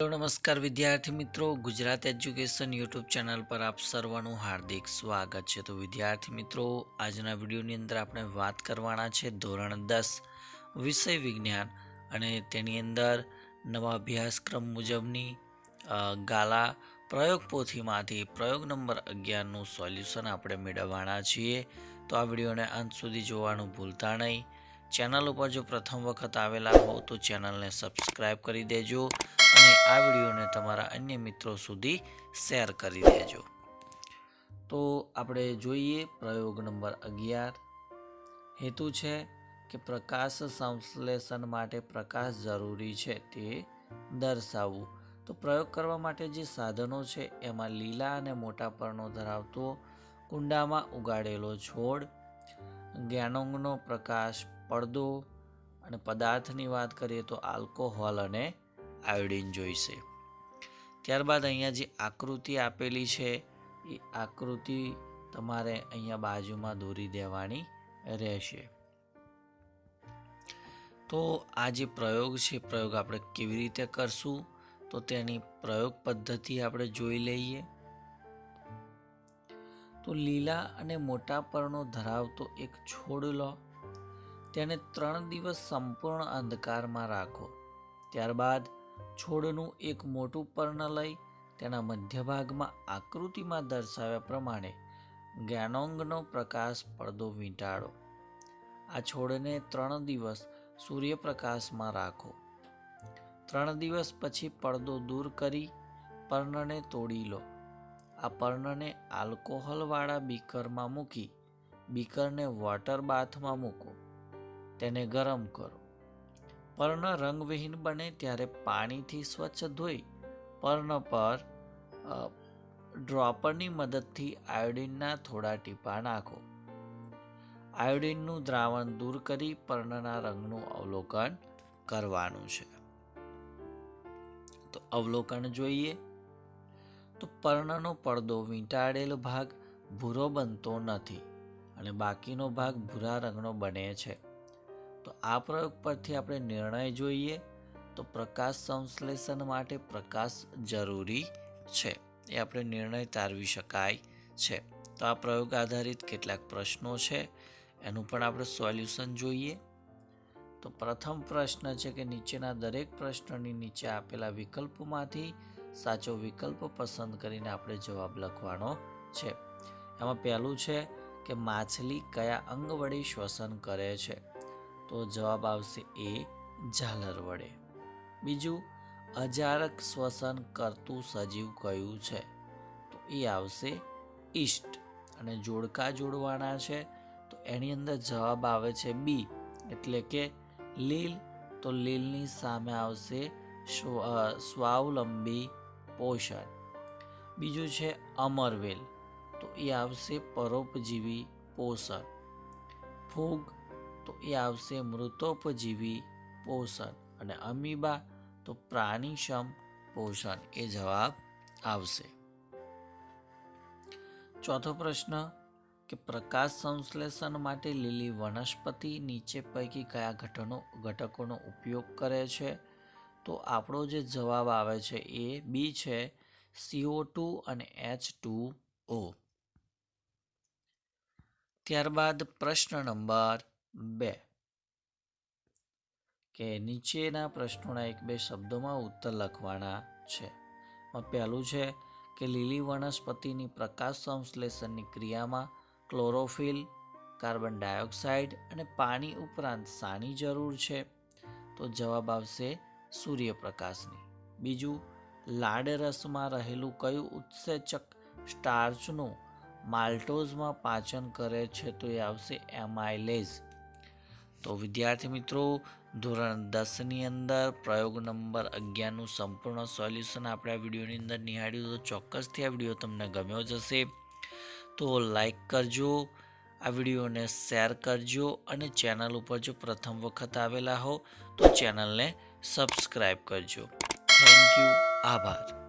Hello નમસ્કાર વિદ્યાર્થી મિત્રો, ગુજરાત એજ્યુકેશન યુટ્યુબ ચેનલ પર આપ સર્વનું હાર્દિક સ્વાગત છે। તો વિદ્યાર્થી મિત્રો, આજના વિડીયોની અંદર આપણે વાત કરવાના છે ધોરણ 10 વિષય વિજ્ઞાન અને તેની અંદર નવા અભ્યાસક્રમ મુજબની ગાલા પ્રયોગ પોથીમાંથી પ્રયોગ નંબર 11નું સોલ્યુશન આપણે મેળવવાના છીએ। તો આ વિડીયોને અંત સુધી જોવાનું ભૂલતા નહીં। ચેનલ ઉપર જો પ્રથમ વખત આવેલા હો તો ચેનલને સબસ્ક્રાઈબ કરી દેજો અને આ વિડીયોને તમારા અન્ય મિત્રો સુધી શેર કરી દેજો। તો આપણે જોઈએ પ્રયોગ નંબર 11। હેતુ છે કે પ્રકાશ સંશ્લેષણ માટે પ્રકાશ જરૂરી છે તે દર્શાવવું। તો પ્રયોગ કરવા માટે જે સાધનો છે એમાં લીલા અને મોટા પર્ણો ધરાવતો કુંડામાં ઉગાડેલો છોડ, જ્ઞાનોંગનો પ્રકાશ પડદો અને પદાર્થની વાત કરીએ તો આલ્કોહોલ અને આયોડિન જોઈશે। ત્યારબાદ અહીંયા જે આકૃતિ આપેલી છે એ આકૃતિ તમારે અહીંયા બાજુમાં દોરી દેવાની રહેશે। તો આ જે પ્રયોગ છે, પ્રયોગ આપણે કેવી રીતે કરશું તો તેની પ્રયોગ પદ્ધતિ આપણે જોઈ લઈએ। તો લીલા અને મોટા પર્ણો ધરાવતો એક છોડ લો, તેને 3 દિવસ સંપૂર્ણ અંધકારમાં રાખો। ત્યારબાદ છોડનું એક મોટું પર્ણ લઈ તેના મધ્ય ભાગમાં આકૃતિમાં દર્શાવ્યા પ્રમાણે જ્ઞાનોંગનો પ્રકાશ પડદો વીંટાળો। આ છોડને 3 દિવસ સૂર્યપ્રકાશમાં રાખો। 3 દિવસ પછી પડદો દૂર કરી પર્ણને તોડી લો। આ પર્ણને આલ્કોહોલવાળા બીકરમાં મૂકી બીકરને વોટર બાથમાં મૂકો, તેને ગરમ કરો। પર્ણ રંગવિહીન બને ત્યારે પાણીથી સ્વચ્છ ધોઈ પર્ણ પર ડ્રોપરની મદદથી આયોડિનના થોડા ટીપા નાખો। આયોડિનનું દ્રાવણ દૂર કરી પર્ણના રંગનું અવલોકન કરવાનું છે। તો અવલોકન જોઈએ તો પર્ણનો પડદો વીંટાળેલ ભાગ ભૂરો બનતો નથી અને બાકીનો ભાગ ભૂરા રંગનો બને છે। તો આ પ્રયોગ પરથી આપણે નિર્ણય જોઈએ તો પ્રકાશ સંશ્લેષણ માટે પ્રકાશ જરૂરી છે, એ આપણે નિર્ણય તારવી શકાય છે। તો આ પ્રયોગ આધારિત કેટલાક પ્રશ્નો છે એનું પણ આપણે સોલ્યુશન જોઈએ। તો પ્રથમ પ્રશ્ન છે કે નીચેના દરેક પ્રશ્નની નીચે આપેલા વિકલ્પોમાંથી સાચો વિકલ્પ પસંદ કરીને આપણે જવાબ લખવાનો છે। એમાં પહેલું છે કે માછલી કયા અંગ વડે શ્વસન કરે છે, તો જવાબ આવશે એ ઝાલર વડે। બીજું, અજારક શ્વસન કરતું સજીવ કયું છે, તો એ આવશે ઈસ્ટ। અને જોડકા જોડવાના છે તો એની અંદર જવાબ આવે છે બી એટલે કે લીલ। તો લીલની સામે આવશે સ્વાવલંબી પોષણ। બીજું છે અમરવેલ, તો એ આવશે પરોપજીવી પોષણ। ફૂગ, તો એ આવશે મૃતોપજીવી પોષણ। અને અમીબા તો પ્રાણીસમ પોષણ, એ જવાબ આવશે। ચોથો પ્રશ્ન કે પ્રકાશ સંશ્લેષણ માટે લીલી વનસ્પતિ નીચે પૈકી કયા ઘટકોનો ઉપયોગ કરે છે, તો આપણો જે જવાબ આવે છે એ બી છે, CO2 અને H2O। ત્યારબાદ પ્રશ્ન નંબર 2 કે નીચેના પ્રશ્નોના 1-2 શબ્દોમાં ઉત્તર લખવાના છે। પહેલું છે કે લીલી વનસ્પતિની પ્રકાશ સંશ્લેષણની ક્રિયામાં ક્લોરોફિલ, કાર્બન ડાયોક્સાઇડ અને પાણી ઉપરાંત શાની જરૂર છે, તો જવાબ આવશે સૂર્યપ્રકાશની। બીજું, લાળરસમાં રહેલું કયું ઉત્સેચક સ્ટાર્ચનું માલ્ટોઝમાં પાચન કરે છે, તો એ આવશે એમાઇલેઝ। તો વિદ્યાર્થી મિત્રો, ધોરણ 10ની અંદર પ્રયોગ નંબર 11નું સંપૂર્ણ સોલ્યુશન આપણે આ વિડીયોની અંદર નિહાળ્યું। તો ચોક્કસથી આ વિડીયો તમને ગમ્યો જ હશે તો લાઈક કરજો, આ વિડીયોને શેર કરજો અને ચેનલ ઉપર જો પ્રથમ વખત આવેલા હો તો ચેનલને સબસ્ક્રાઈબ કરજો। થેન્ક યુ, આભાર।